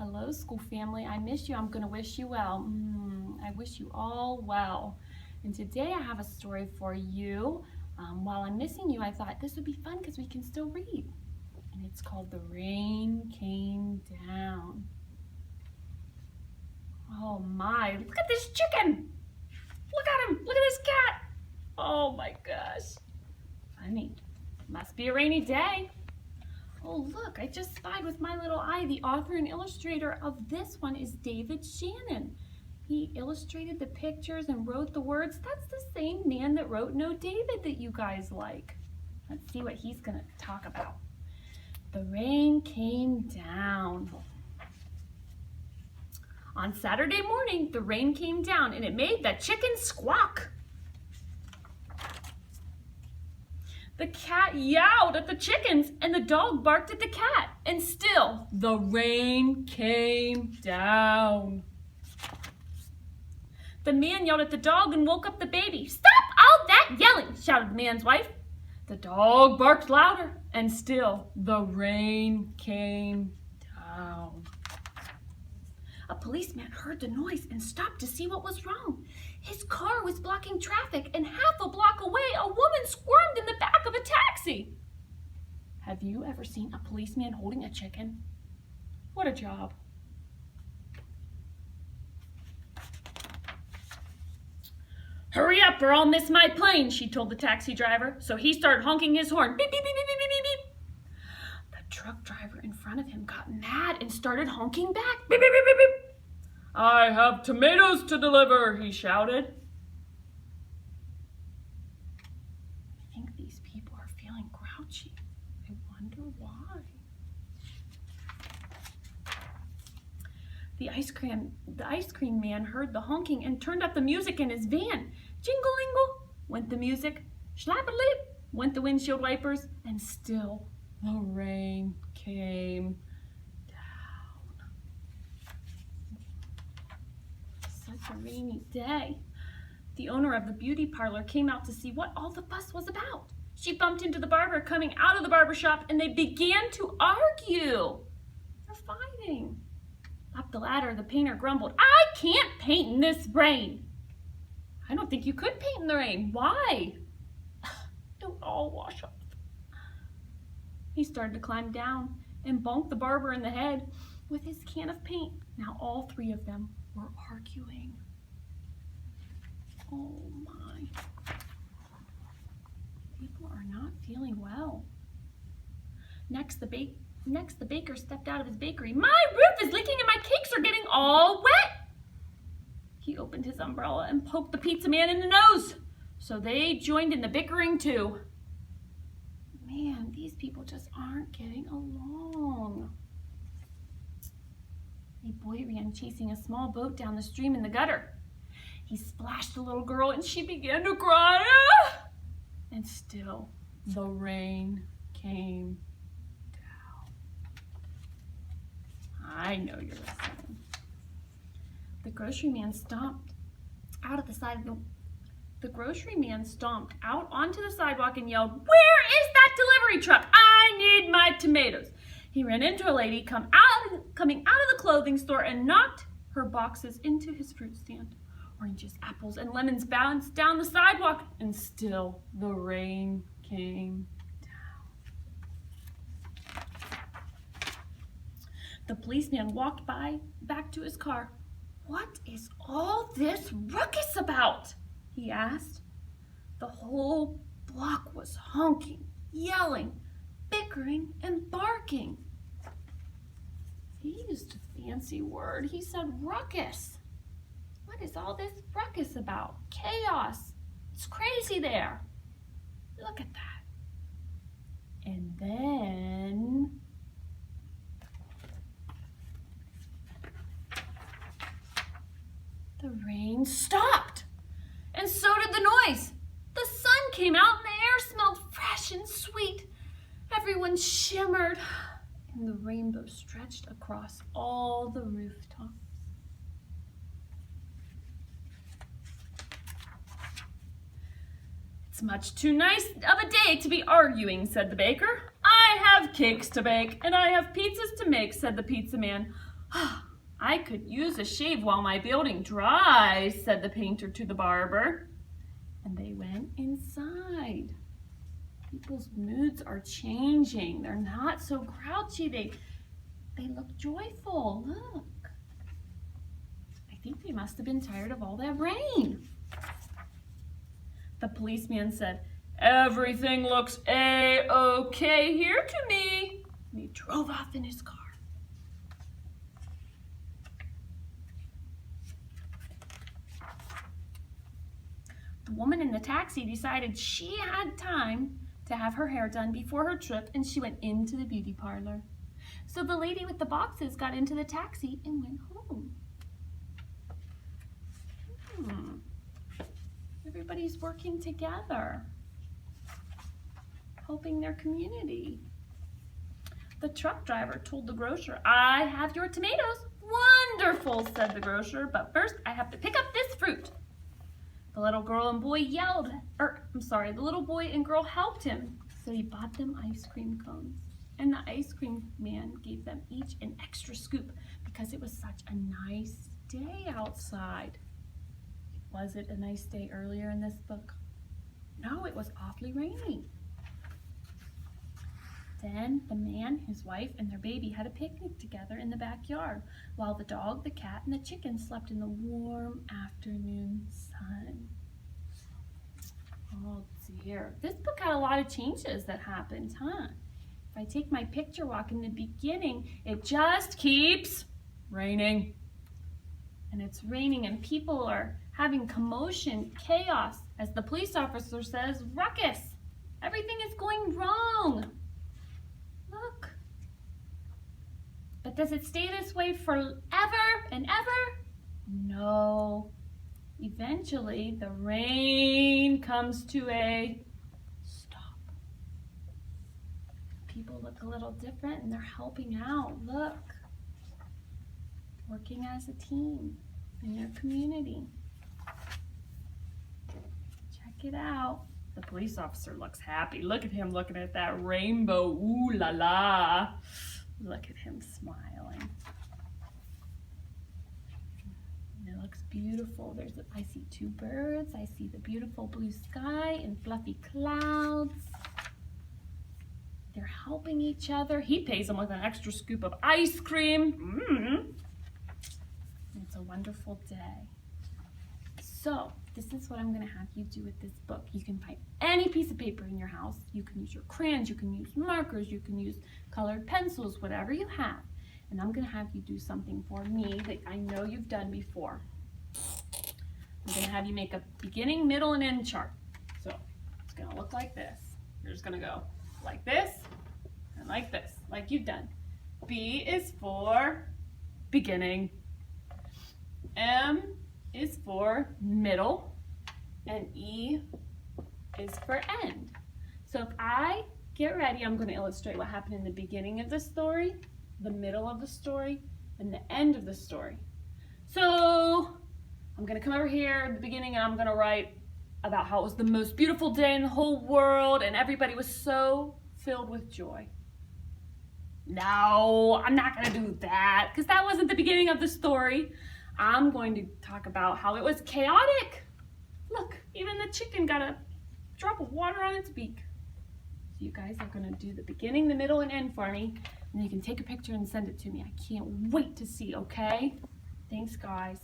Hello, school family. I miss you. I'm going to wish you well. I wish you all well. And today I have a story for you. While I'm missing you, I thought this would be fun because we can still read. And it's called The Rain Came Down. Oh my, look at this chicken. Look at him. Look at this cat. Oh my gosh. Funny. Must be a rainy day. Oh look, I just spied with my little eye. The author and illustrator of this one is David Shannon. He illustrated the pictures and wrote the words. That's the same man that wrote No David that you guys like. Let's see what he's going to talk about. The rain came down. On Saturday morning, the rain came down and it made the chicken squawk. The cat yowled at the chickens and the dog barked at the cat. And still, the rain came down. The man yelled at the dog and woke up the baby. "Stop all that yelling," shouted the man's wife. The dog barked louder and still, the rain came down. A policeman heard the noise and stopped to see what was wrong. His car was blocking traffic, and half a block away, a woman squirmed in the back of a taxi. Have you ever seen a policeman holding a chicken? What a job. "Hurry up or I'll miss my plane," she told the taxi driver. So he started honking his horn. Beep, beep, beep, beep, beep, beep, beep. The truck driver in front of him got mad and started honking back. Beep, beep, beep, beep, beep. "I have tomatoes to deliver," he shouted. I think these people are feeling grouchy. I wonder why. The ice cream man heard the honking and turned up the music in his van. Jingle-lingle went the music. Schlap-a-lip went the windshield wipers. And still the rain came down. Such a rainy day. The owner of the beauty parlor came out to see what all the fuss was about. She bumped into the barber coming out of the barber shop and they began to argue. They're fighting. Up the ladder, the painter grumbled, "I can't paint in this rain." "I don't think you could paint in the rain. Why?" "It'll all wash off." He started to climb down and bonked the barber in the head with his can of paint. Now all three of them were arguing. Oh my. People are not feeling well. Next, the baker stepped out of his bakery. "My roof is leaking and my cakes are getting all wet." He opened his umbrella and poked the pizza man in the nose. So they joined in the bickering too. Man, these people just aren't getting along. A boy ran chasing a small boat down the stream in the gutter. He splashed the little girl and she began to cry. And still, the rain came down. I know you're listening. The grocery man stomped out onto the sidewalk and yelled, "Where is that delivery truck? I need my tomatoes." He ran into a lady coming out of the clothing store and knocked her boxes into his fruit stand. Oranges, apples, and lemons bounced down the sidewalk, and still the rain came down. The policeman walked back to his car. "What is all this ruckus about?" he asked. The whole block was honking, yelling, bickering, and barking. He used a fancy word. He said ruckus. What is all this ruckus about? Chaos. It's crazy there. Look at that. And then the rain stopped. And so did the noise. The sun came out and the air smelled fresh and sweet. Everyone shimmered and the rainbow stretched across all the rooftops. "It's much too nice of a day to be arguing," said the baker. "I have cakes to bake and I have pizzas to make," said the pizza man. I could use a shave while my building dries, said the painter to the barber. And they went inside. People's moods are changing. They're not so grouchy. They look joyful. Look. I think they must have been tired of all that rain. The policeman said, "Everything looks A-okay here to me." And he drove off in his car. The woman in the taxi decided she had time to have her hair done before her trip, and she went into the beauty parlor. So the lady with the boxes got into the taxi and went home. Everybody's working together, helping their community. The truck driver told the grocer, "I have your tomatoes." "Wonderful," said the grocer, "but first I have to pick up this fruit." The little girl and boy the little boy and girl helped him, so he bought them ice cream cones. And the ice cream man gave them each an extra scoop because it was such a nice day outside. Was it a nice day earlier in this book? No, it was awfully rainy. Then the man, his wife, and their baby had a picnic together in the backyard, while the dog, the cat, and the chicken slept in the warm afternoon sun. Oh dear, this book had a lot of changes that happened, huh? If I take my picture walk in the beginning, it just keeps raining. And it's raining and people are having commotion, chaos. As the police officer says, ruckus. Everything is going wrong. Look. But does it stay this way forever and ever? No. Eventually, the rain comes to a stop. People look a little different and they're helping out. Look. Working as a team in their community. Check it out. The police officer looks happy. Look at him looking at that rainbow. Ooh la la. Look at him smiling. It looks beautiful. I see two birds. I see the beautiful blue sky and fluffy clouds. They're helping each other. He pays them with an extra scoop of ice cream. It's a wonderful day. So, this is what I'm going to have you do with this book. You can find any piece of paper in your house. You can use your crayons, you can use markers, you can use colored pencils, whatever you have. And I'm going to have you do something for me that I know you've done before. I'm going to have you make a beginning, middle, and end chart. So, it's going to look like this. You're just going to go like this and like this, like you've done. B is for beginning. M is for middle, and E is for end. So if I get ready, I'm going to illustrate what happened in the beginning of the story, the middle of the story, and the end of the story. So I'm going to come over here at the beginning and I'm going to write about how it was the most beautiful day in the whole world and everybody was so filled with joy. No, I'm not going to do that because that wasn't the beginning of the story. I'm going to talk about how it was chaotic. Look, even the chicken got a drop of water on its beak. So you guys are going to do the beginning, the middle, and end for me. And you can take a picture and send it to me. I can't wait to see, okay? Thanks, guys.